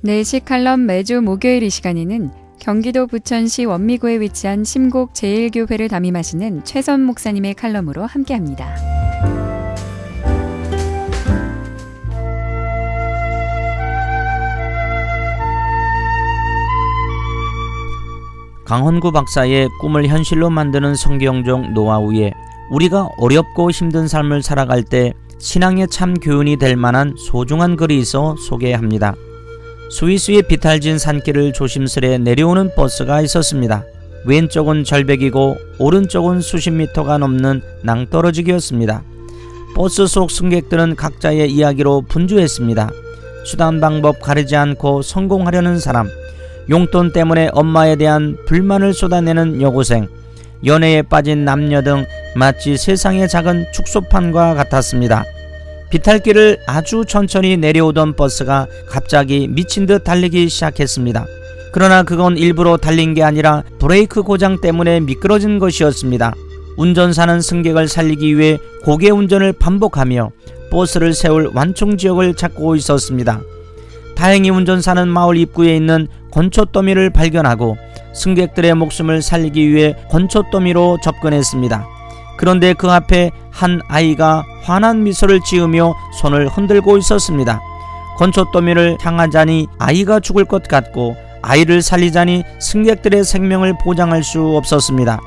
내시 칼럼 매주 목요일 이 시간에는 경기도 부천시 원미구에 위치한 심곡 제1교회를 담임하시는 최선 목사님의 칼럼으로 함께합니다. 강헌구 박사의 꿈을 현실로 만드는 성경적 노하우에 우리가 어렵고 힘든 삶을 살아갈 때 신앙의 참 교훈이 될 만한 소중한 글이 있어 소개합니다. 스위스의 비탈진 산길을 조심스레 내려오는 버스가 있었습니다. 왼쪽은 절벽이고 오른쪽은 수십 미터가 넘는 낭떠러지기였습니다. 버스 속 승객들은 각자의 이야기로 분주했습니다. 수단 방법 가리지 않고 성공하려는 사람, 용돈 때문에 엄마에 대한 불만을 쏟아내는 여고생, 연애에 빠진 남녀 등 마치 세상의 작은 축소판과 같았습니다. 비탈길을 아주 천천히 내려오던 버스가 갑자기 미친 듯 달리기 시작했습니다. 그러나 그건 일부러 달린 게 아니라 브레이크 고장 때문에 미끄러진 것이었습니다. 운전사는 승객을 살리기 위해 고개 운전을 반복하며 버스를 세울 완충지역을 찾고 있었습니다. 다행히 운전사는 마을 입구에 있는 건초더미를 발견하고 승객들의 목숨을 살리기 위해 건초더미로 접근했습니다. 그런데 그 앞에 한 아이가 환한 미소를 지으며 손을 흔들고 있었습니다. 건초더미를 향하자니 아이가 죽을 것 같고 아이를 살리자니 승객들의 생명을 보장할 수 없었습니다.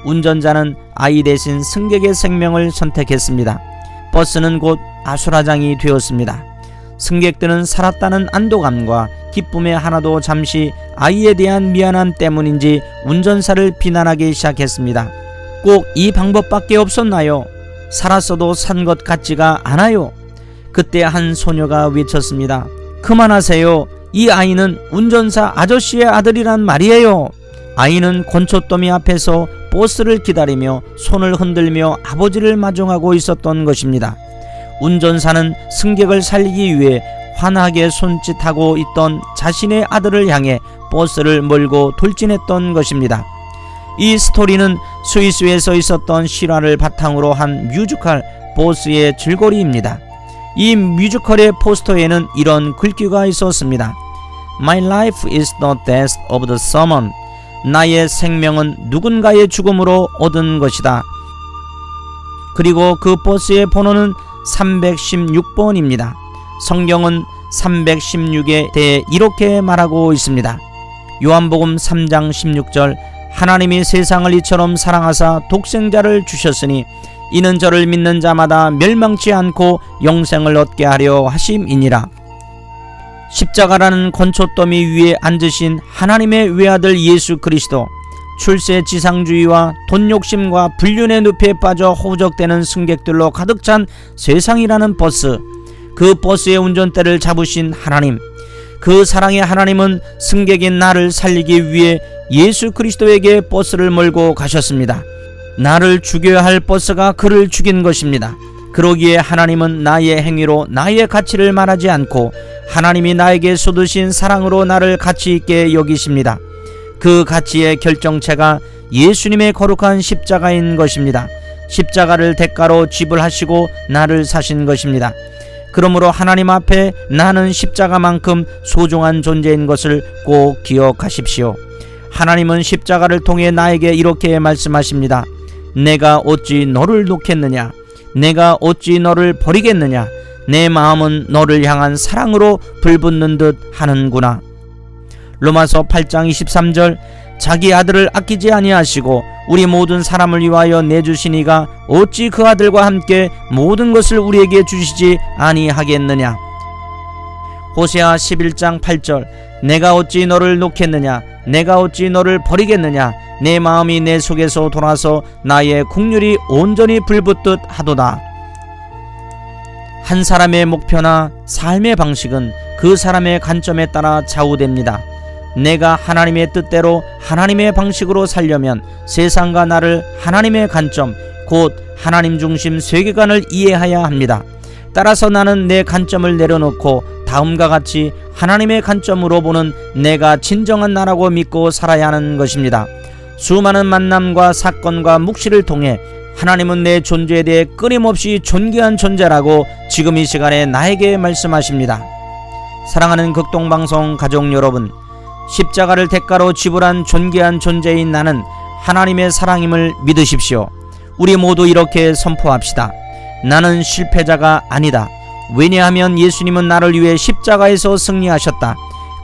운전자는 아이 대신 승객의 생명을 선택했습니다. 버스는 곧 아수라장이 되었습니다. 승객들은 살았다는 안도감과 기쁨에 하나도 잠시 아이에 대한 미안함 때문인지 운전사를 비난하기 시작했습니다. 꼭 이 방법밖에 없었나요? 살았어도 산 것 같지가 않아요. 그때 한 소녀가 외쳤습니다. 그만하세요. 이 아이는 운전사 아저씨의 아들이란 말이에요. 아이는 건초더미 앞에서 버스를 기다리며 손을 흔들며 아버지를 마중하고 있었던 것입니다. 운전사는 승객을 살리기 위해 환하게 손짓하고 있던 자신의 아들을 향해 버스를 몰고 돌진했던 것입니다. 이 스토리는 스위스에서 있었던 실화를 바탕으로 한 뮤지컬 보스의 줄거리입니다. 이 뮤지컬의 포스터에는 이런 글귀가 있었습니다. My life is the death of the someone. 나의 생명은 누군가의 죽음으로 얻은 것이다. 그리고 그 버스의 번호는 316번입니다. 성경은 316에 대해 이렇게 말하고 있습니다. 요한복음 3장 16절 하나님이 세상을 이처럼 사랑하사 독생자를 주셨으니 이는 저를 믿는 자마다 멸망치 않고 영생을 얻게 하려 하심이니라. 십자가라는 건초더미 위에 앉으신 하나님의 외아들 예수 그리스도, 출세지상주의와 돈욕심과 불륜의 늪에 빠져 허우적대는 승객들로 가득 찬 세상이라는 버스, 그 버스의 운전대를 잡으신 하나님, 그 사랑의 하나님은 승객인 나를 살리기 위해 예수 그리스도에게 버스를 몰고 가셨습니다. 나를 죽여야 할 버스가 그를 죽인 것입니다. 그러기에 하나님은 나의 행위로 나의 가치를 말하지 않고 하나님이 나에게 쏟으신 사랑으로 나를 가치 있게 여기십니다. 그 가치의 결정체가 예수님의 거룩한 십자가인 것입니다. 십자가를 대가로 지불하시고 나를 사신 것입니다. 그러므로 하나님 앞에 나는 십자가만큼 소중한 존재인 것을 꼭 기억하십시오. 하나님은 십자가를 통해 나에게 이렇게 말씀하십니다. 내가 어찌 너를 놓겠느냐? 내가 어찌 너를 버리겠느냐? 내 마음은 너를 향한 사랑으로 불붙는 듯 하는구나. 로마서 8장 23절 자기 아들을 아끼지 아니하시고 우리 모든 사람을 위하여 내주시니가 어찌 그 아들과 함께 모든 것을 우리에게 주시지 아니하겠느냐. 호세아 11장 8절 내가 어찌 너를 놓겠느냐? 내가 어찌 너를 버리겠느냐? 내 마음이 내 속에서 돌아서 나의 국률이 온전히 불붙듯 하도다. 한 사람의 목표나 삶의 방식은 그 사람의 관점에 따라 좌우됩니다. 내가 하나님의 뜻대로 하나님의 방식으로 살려면 세상과 나를 하나님의 관점, 곧 하나님 중심 세계관을 이해해야 합니다. 따라서 나는 내 관점을 내려놓고 다음과 같이 하나님의 관점으로 보는 내가 진정한 나라고 믿고 살아야 하는 것입니다. 수많은 만남과 사건과 묵시를 통해 하나님은 내 존재에 대해 끊임없이 존귀한 존재라고 지금 이 시간에 나에게 말씀하십니다. 사랑하는 극동방송 가족 여러분, 십자가를 대가로 지불한 존귀한 존재인 나는 하나님의 사랑임을 믿으십시오. 우리 모두 이렇게 선포합시다. 나는 실패자가 아니다. 왜냐하면 예수님은 나를 위해 십자가에서 승리하셨다.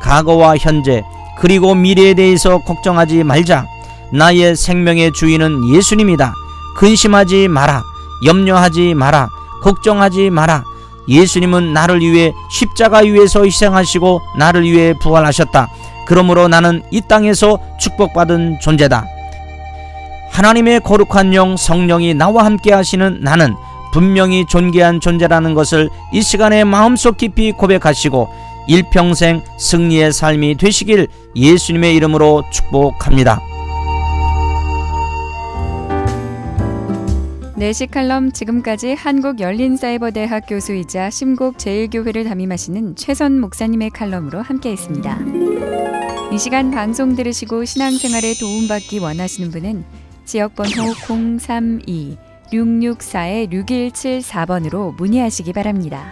과거와 현재 그리고 미래에 대해서 걱정하지 말자. 나의 생명의 주인은 예수님이다. 근심하지 마라. 염려하지 마라. 걱정하지 마라. 예수님은 나를 위해 십자가 위에서 희생하시고 나를 위해 부활하셨다. 그러므로 나는 이 땅에서 축복받은 존재다. 하나님의 거룩한 영 성령이 나와 함께 하시는 나는 분명히 존귀한 존재라는 것을 이 시간에 마음속 깊이 고백하시고 일평생 승리의 삶이 되시길 예수님의 이름으로 축복합니다. 내시 칼럼, 지금까지 한국열린사이버대학 교수이자 심곡제일교회를 담임하시는 최선 목사님의 칼럼으로 함께했습니다. 이 시간 방송 들으시고 신앙생활에 도움받기 원하시는 분은 지역번호 032-664-6174번으로 문의하시기 바랍니다.